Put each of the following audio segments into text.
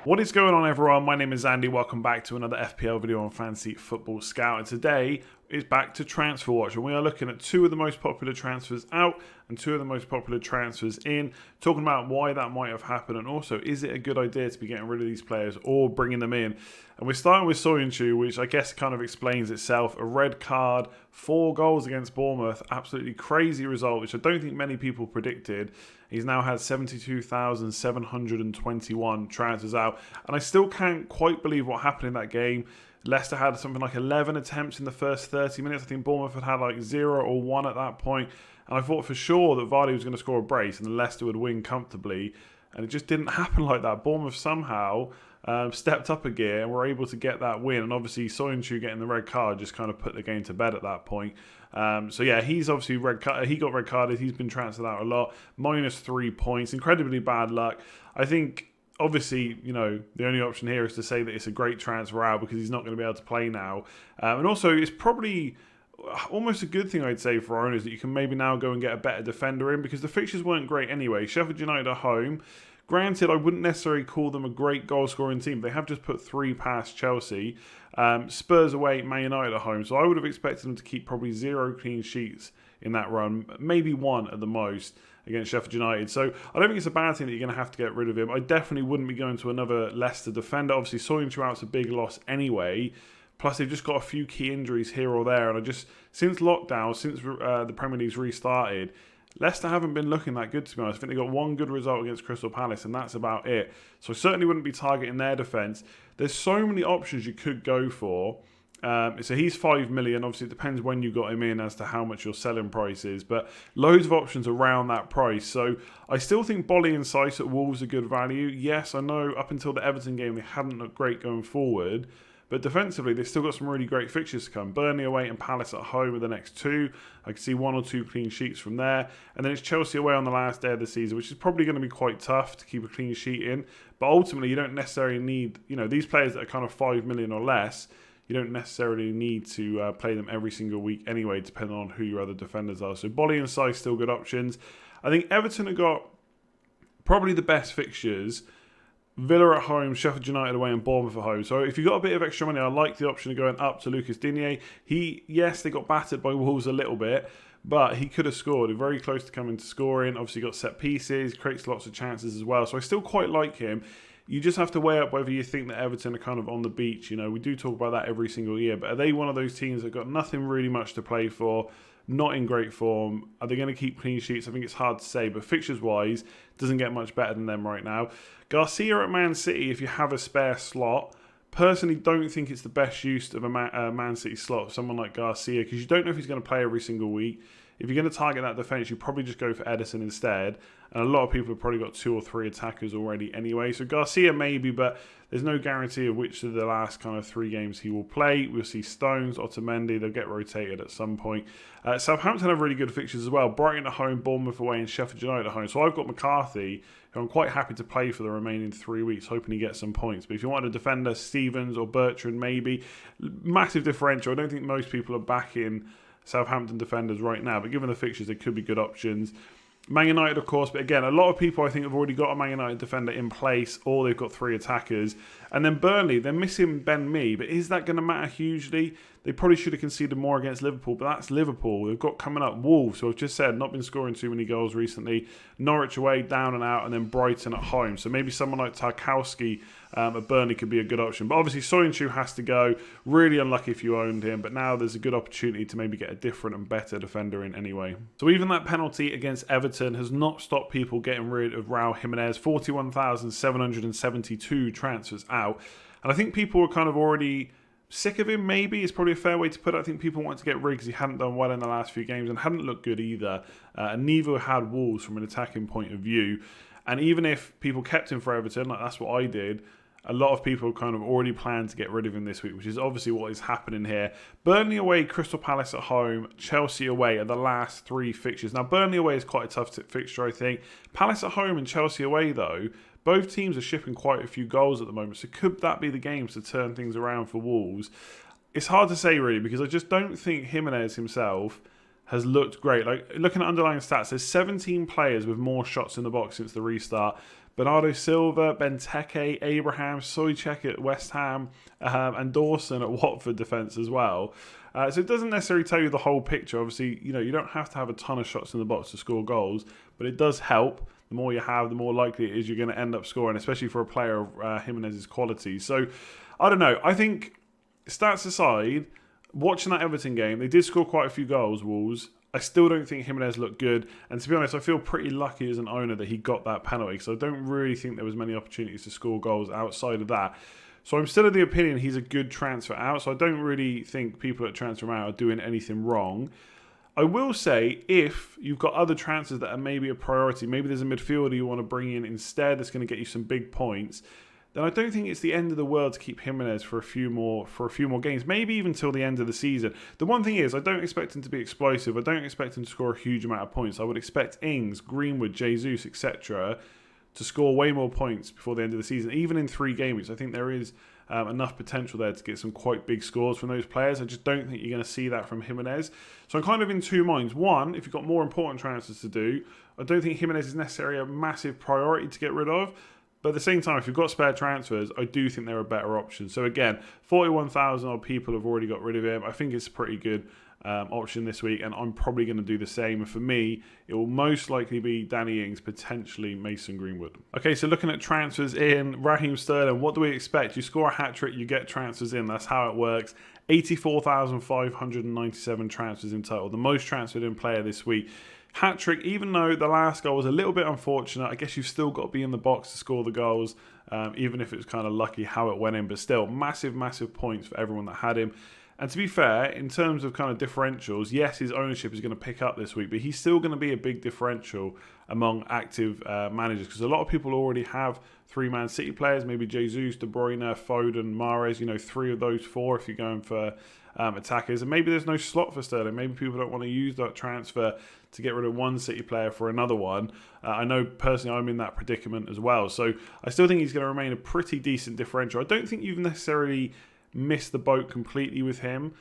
What is going on, everyone? My name is Andy. Welcome back to another FPL video on Fantasy Football Scout. And today is back to Transfer Watch, and we are looking at two of the most popular transfers out and two of the most popular transfers in, talking about why that might have happened, and also, is it a good idea to be getting rid of these players or bringing them in? And we're starting with Soyuncu, which I guess kind of explains itself. A red card, 4 goals against Bournemouth, absolutely crazy result, which I don't think many people predicted. He's now had 72,721 transfers out, and I still can't quite believe what happened in that game. Leicester had something like 11 attempts in the first 30 minutes. I think Bournemouth had like 0 or 1 at that point. And I thought for sure that Vardy was going to score a brace and Leicester would win comfortably. And it just didn't happen like that. Bournemouth somehow stepped up a gear and were able to get that win. And obviously Soyuncu getting the red card just kind of put the game to bed at that point. So yeah, he's obviously he got red carded. He's been transferred out a lot. -3 points. Incredibly bad luck. I think, obviously, you know, the only option here is to say that it's a great transfer out because he's not going to be able to play now. And also, it's probably almost a good thing, I'd say, for owners that you can maybe now go and get a better defender in, because the fixtures weren't great anyway. Sheffield United at home. Granted, I wouldn't necessarily call them a great goal-scoring team. They have just put 3 past Chelsea. Spurs away, Man United at home. So I would have expected them to keep probably 0 clean sheets in that run, maybe 1 at the most against Sheffield United. So I don't think it's a bad thing that you're going to have to get rid of him. I definitely wouldn't be going to another Leicester defender. Obviously, Soyuncu out's a big loss anyway. Plus, they've just got a few key injuries here or there. And since lockdown, since the Premier League's restarted, Leicester haven't been looking that good, to be honest. I think they got 1 good result against Crystal Palace, and that's about it. So I certainly wouldn't be targeting their defence. There's so many options you could go for. So he's 5 million. Obviously, it depends when you got him in as to how much your selling price is, but loads of options around that price. So I still think Bolly and Sice at Wolves are good value. Yes, I know up until the Everton game they hadn't looked great going forward, but defensively they've still got some really great fixtures to come. Burnley away and Palace at home are the next 2. I can see 1 or 2 clean sheets from there. And then it's Chelsea away on the last day of the season, which is probably going to be quite tough to keep a clean sheet in. But ultimately, you don't necessarily need, you know, these players that are kind of 5 million or less, you don't necessarily need to play them every single week anyway, depending on who your other defenders are. So Bolly and Sice still good options. I think Everton have got probably the best fixtures. Villa at home, Sheffield United away, and Bournemouth at home. So if you've got a bit of extra money, I like the option of going up to Lucas Digne. Yes, they got battered by Wolves a little bit, but he could have scored. Very close to coming to scoring. Obviously got set pieces, creates lots of chances as well. So I still quite like him. You just have to weigh up whether you think that Everton are kind of on the beach. You know, we do talk about that every single year, but are they one of those teams that got nothing really much to play for? Not in great form. Are they going to keep clean sheets? I think it's hard to say, but fixtures-wise, doesn't get much better than them right now. Garcia at Man City, if you have a spare slot, personally don't think it's the best use of a Man City slot, someone like Garcia, because you don't know if he's going to play every single week. If you're going to target that defence, you probably just go for Edison instead. And a lot of people have probably got 2 or 3 attackers already anyway. So Garcia maybe, but there's no guarantee of which of the last kind of 3 games he will play. We'll see Stones, Otamendi, they'll get rotated at some point. Southampton have really good fixtures as well. Brighton at home, Bournemouth away, and Sheffield United at home. So I've got McCarthy, who I'm quite happy to play for the remaining 3 weeks, hoping he gets some points. But if you want a defender, Stevens or Bertrand maybe. Massive differential. I don't think most people are backing Southampton defenders right now, but given the fixtures, they could be good options. Man United, of course, but again, a lot of people I think have already got a Man United defender in place, or they've got 3 attackers. And then Burnley, they're missing Ben Mee, but is that going to matter hugely? They probably should have conceded more against Liverpool, but that's Liverpool. They've got coming up Wolves, who I've just said, not been scoring too many goals recently. Norwich away, down and out, and then Brighton at home. So maybe someone like Tarkowski at Burnley could be a good option. But obviously, Soyuncu has to go. Really unlucky if you owned him, but now there's a good opportunity to maybe get a different and better defender in anyway. So even that penalty against Everton has not stopped people getting rid of Raul Jimenez. 41,772 transfers out. And I think people were kind of already sick of him, maybe, is probably a fair way to put it. I think people wanted to get rid because he hadn't done well in the last few games and hadn't looked good either. And neither had Wolves from an attacking point of view. And even if people kept him for Everton, like that's what I did, a lot of people kind of already planned to get rid of him this week, which is obviously what is happening here. Burnley away, Crystal Palace at home, Chelsea away are the last 3 fixtures. Now, Burnley away is quite a tough fixture, I think. Palace at home and Chelsea away, though, both teams are shipping quite a few goals at the moment. So could that be the games to turn things around for Wolves? It's hard to say, really, because I just don't think Jimenez himself has looked great. Like, looking at underlying stats, there's 17 players with more shots in the box since the restart. Bernardo Silva, Benteke, Abraham, Soyuncu at West Ham, and Dawson at Watford defence as well. So it doesn't necessarily tell you the whole picture. Obviously, you don't have to have a ton of shots in the box to score goals, but it does help. The more you have, the more likely it is you're going to end up scoring, especially for a player of Jimenez's quality. So, I don't know. I think, stats aside, watching that Everton game, they did score quite a few goals, Wolves. I still don't think Jimenez looked good. And to be honest, I feel pretty lucky as an owner that he got that penalty, because I don't really think there was many opportunities to score goals outside of that. So I'm still of the opinion he's a good transfer out. So I don't really think people at transfer out are doing anything wrong. I will say, if you've got other transfers that are maybe a priority, maybe there's a midfielder you want to bring in instead that's going to get you some big points, then I don't think it's the end of the world to keep Jimenez for a few more games, maybe even till the end of the season. The one thing is, I don't expect him to be explosive. I don't expect him to score a huge amount of points. I would expect Ings, Greenwood, Jesus, etc. to score way more points before the end of the season, even in 3 game weeks. I think there is enough potential there to get some quite big scores from those players. I just don't think you're going to see that from Jimenez. So I'm kind of in two minds. One, if you've got more important transfers to do, I don't think Jimenez is necessarily a massive priority to get rid of. But at the same time, if you've got spare transfers, I do think they're a better option. So again, 41,000 odd people have already got rid of him. I think it's a pretty good option this week, and I'm probably going to do the same. And for me, it will most likely be Danny Ings, potentially Mason Greenwood. Okay, so looking at transfers in, Raheem Sterling, what do we expect? You score a hat-trick, you get transfers in. That's how it works. 84,597 transfers in total, the most transferred in player this week. Hat-trick, even though the last goal was a little bit unfortunate, I guess you've still got to be in the box to score the goals, even if it was kind of lucky how it went in. But still, massive, massive points for everyone that had him. And to be fair, in terms of kind of differentials, yes, his ownership is going to pick up this week, but he's still going to be a big differential among active managers, because a lot of people already have 3 Man City players, maybe Jesus, De Bruyne, Foden, Mahrez, 3 of those 4 if you're going for attackers. And maybe there's no slot for Sterling. Maybe people don't want to use that transfer to get rid of one City player for another one. I know personally I'm in that predicament as well. So I still think he's going to remain a pretty decent differential. I don't think you've necessarily missed the boat completely with him.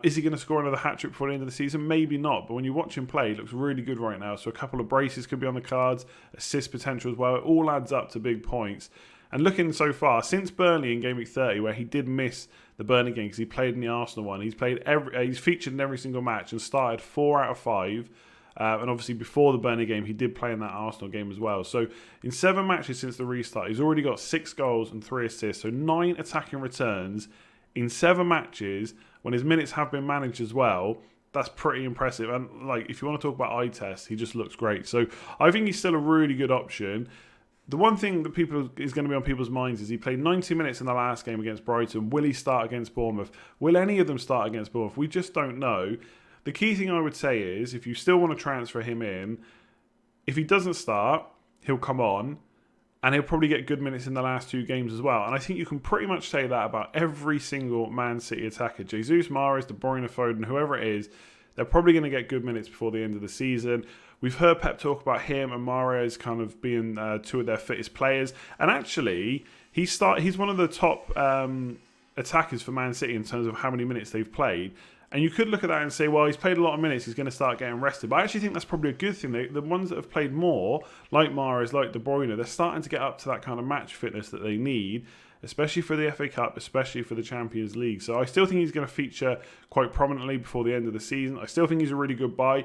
Is he going to score another hat-trick before the end of the season? Maybe not, but when you watch him play, he looks really good right now. So a couple of braces could be on the cards, assist potential as well. It all adds up to big points. And looking so far, since Burnley in Gameweek 30, where he did miss the Burnley game because he played in the Arsenal one, he's featured in every single match and started 4 out of 5. And obviously before the Burnley game, he did play in that Arsenal game as well. So in 7 matches since the restart, he's already got 6 goals and 3 assists. So 9 attacking returns in 7 matches when his minutes have been managed as well. That's pretty impressive. And if you want to talk about eye test, he just looks great. So I think he's still a really good option. The one thing that is going to be on people's minds is he played 90 minutes in the last game against Brighton. Will he start against Bournemouth? Will any of them start against Bournemouth? We just don't know. The key thing I would say is, if you still want to transfer him in, if he doesn't start, he'll come on, and he'll probably get good minutes in the last 2 games as well. And I think you can pretty much say that about every single Man City attacker. Jesus, Mahrez, De Bruyne, Foden, whoever it is, they're probably going to get good minutes before the end of the season. We've heard Pep talk about him and Mahrez kind of being 2 of their fittest players. And actually, he's one of the top attackers for Man City in terms of how many minutes they've played. And you could look at that and say, well, he's played a lot of minutes, he's going to start getting rested. But I actually think that's probably a good thing. The ones that have played more, like Mahrez, like De Bruyne, they're starting to get up to that kind of match fitness that they need, especially for the FA Cup, especially for the Champions League. So I still think he's going to feature quite prominently before the end of the season. I still think he's a really good buy.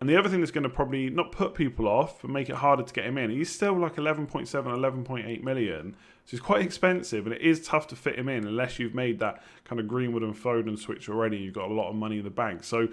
And the other thing that's going to probably not put people off, but make it harder to get him in, he's still like 11.7, 11.8 million. So he's quite expensive, and it is tough to fit him in unless you've made that kind of Greenwood and Foden switch already. You've got a lot of money in the bank. So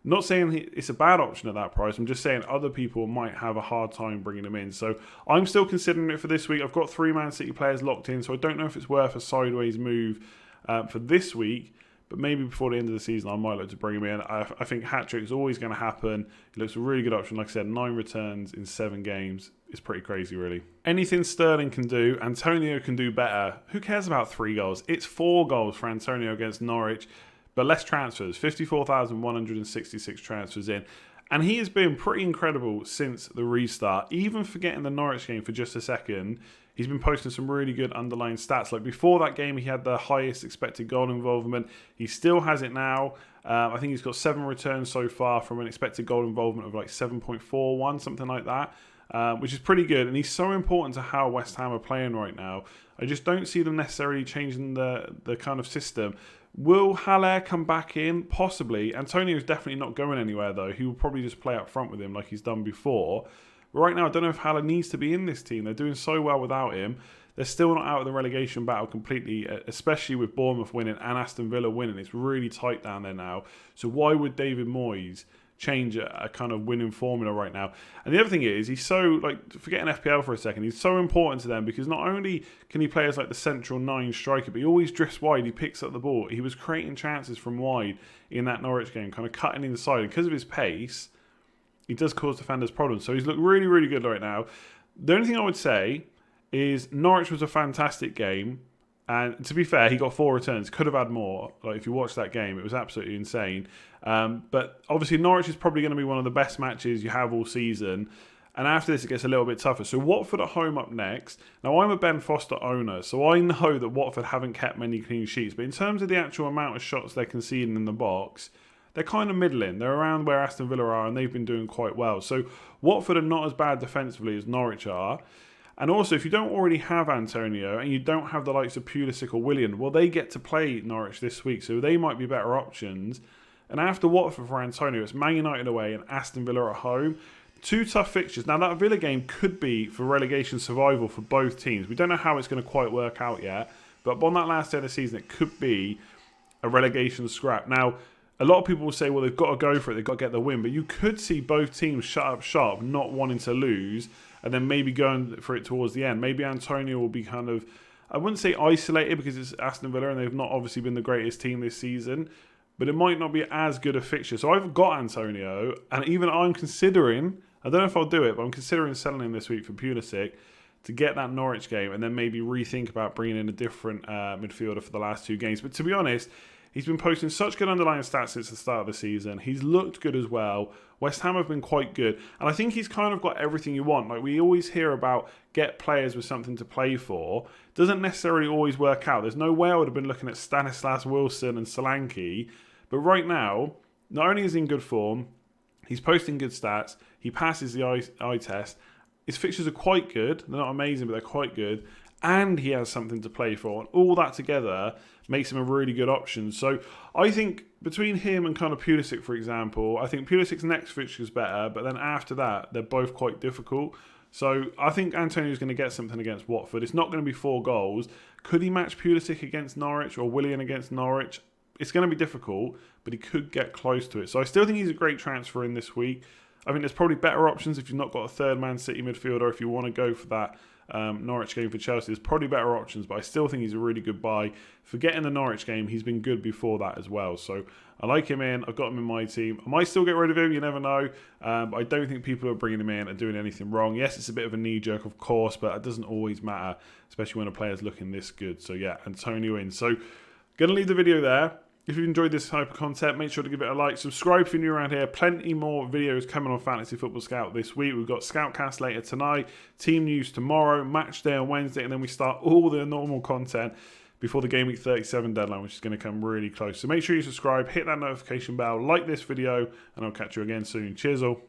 not saying it's a bad option at that price. I'm just saying other people might have a hard time bringing him in. So I'm still considering it for this week. I've got 3 Man City players locked in, so I don't know if it's worth a sideways move for this week. But maybe before the end of the season, I might look to bring him in. I think hat-trick is always going to happen. He looks a really good option. Like I said, 9 returns in 7 games. It's pretty crazy, really. Anything Sterling can do, Antonio can do better. Who cares about 3 goals? It's 4 goals for Antonio against Norwich, but less transfers. 54,166 transfers in. And he has been pretty incredible since the restart. Even forgetting the Norwich game for just a second, he's been posting some really good underlying stats. Like before that game, he had the highest expected goal involvement. He still has it now. I think he's got 7 returns so far from an expected goal involvement of like 7.41, something like that. which is pretty good. And he's so important to how West Ham are playing right now. I just don't see them necessarily changing the kind of system. Will Haller come back in? Possibly. Antonio's definitely not going anywhere, though. He will probably just play up front with him like he's done before. But right now, I don't know if Haller needs to be in this team. They're doing so well without him. They're still not out of the relegation battle completely, especially with Bournemouth winning and Aston Villa winning. It's really tight down there now. So why would David Moyes change a kind of winning formula right now? And the other thing is, he's so, like, forgetting FPL for a second, he's so important to them because not only can he play as like the central 9 striker, but he always drifts wide, he picks up the ball. He was creating chances from wide in that Norwich game, kind of cutting inside. And because of his pace, he does cause defenders problems. So he's looked really, really good right now. The only thing I would say is Norwich was a fantastic game. And to be fair, he got 4 returns. Could have had more. Like, if you watch that game, it was absolutely insane. But obviously, Norwich is probably going to be one of the best matches you have all season. And after this, it gets a little bit tougher. So Watford at home up next. Now, I'm a Ben Foster owner, so I know that Watford haven't kept many clean sheets. But in terms of the actual amount of shots they're conceding in the box, they're kind of middling. They're around where Aston Villa are, and they've been doing quite well. So Watford are not as bad defensively as Norwich are. And also, if you don't already have Antonio and you don't have the likes of Pulisic or Willian, well, they get to play Norwich this week, so they might be better options. And after Watford for Antonio, it's Man United away and Aston Villa at home. 2 tough fixtures. Now, that Villa game could be for relegation survival for both teams. We don't know how it's going to quite work out yet, but on that last day of the season, it could be a relegation scrap. Now, a lot of people will say, well, they've got to go for it, they've got to get the win, but you could see both teams shut up shop, not wanting to lose, and then maybe going for it towards the end. Maybe Antonio will be kind of, I wouldn't say isolated because it's Aston Villa and they've not obviously been the greatest team this season, but it might not be as good a fixture. So I've got Antonio, and even I'm considering, I don't know if I'll do it, but I'm considering selling him this week for Pulisic to get that Norwich game and then maybe rethink about bringing in a different midfielder for the last 2 games. But to be honest, he's been posting such good underlying stats since the start of the season. He's looked good as well. West Ham have been quite good. And I think he's kind of got everything you want. Like, we always hear about get players with something to play for. Doesn't necessarily always work out. There's no way I would have been looking at Stanislas Wilson and Solanke. But right now, not only is he in good form, he's posting good stats. He passes the eye test. His fixtures are quite good. They're not amazing, but they're quite good. And he has something to play for. And all that together makes him a really good option. So I think between him and kind of Pulisic, for example, I think Pulisic's next fixture is better, but then after that, they're both quite difficult. So I think Antonio's going to get something against Watford. It's not going to be 4 goals. Could he match Pulisic against Norwich or Willian against Norwich? It's going to be difficult, but he could get close to it. So I still think he's a great transfer in this week. I think there's probably better options if you've not got a third Man City midfielder, if you want to go for that Norwich game for Chelsea. There's probably better options, but I still think he's a really good buy. Forgetting the Norwich game, he's been good before that as well. So I like him in. I've got him in my team. I might still get rid of him. You never know. But I don't think people are bringing him in and doing anything wrong. Yes, it's a bit of a knee-jerk, of course, but it doesn't always matter, especially when a player's looking this good. So yeah, Antonio in. So going to leave the video there. If you've enjoyed this type of content, make sure to give it a like. Subscribe if you're new around here. Plenty more videos coming on Fantasy Football Scout this week. We've got Scoutcast later tonight, team news tomorrow, match day on Wednesday, and then we start all the normal content before the Gameweek 37 deadline, which is going to come really close. So make sure you subscribe, hit that notification bell, like this video, and I'll catch you again soon. Cheers all.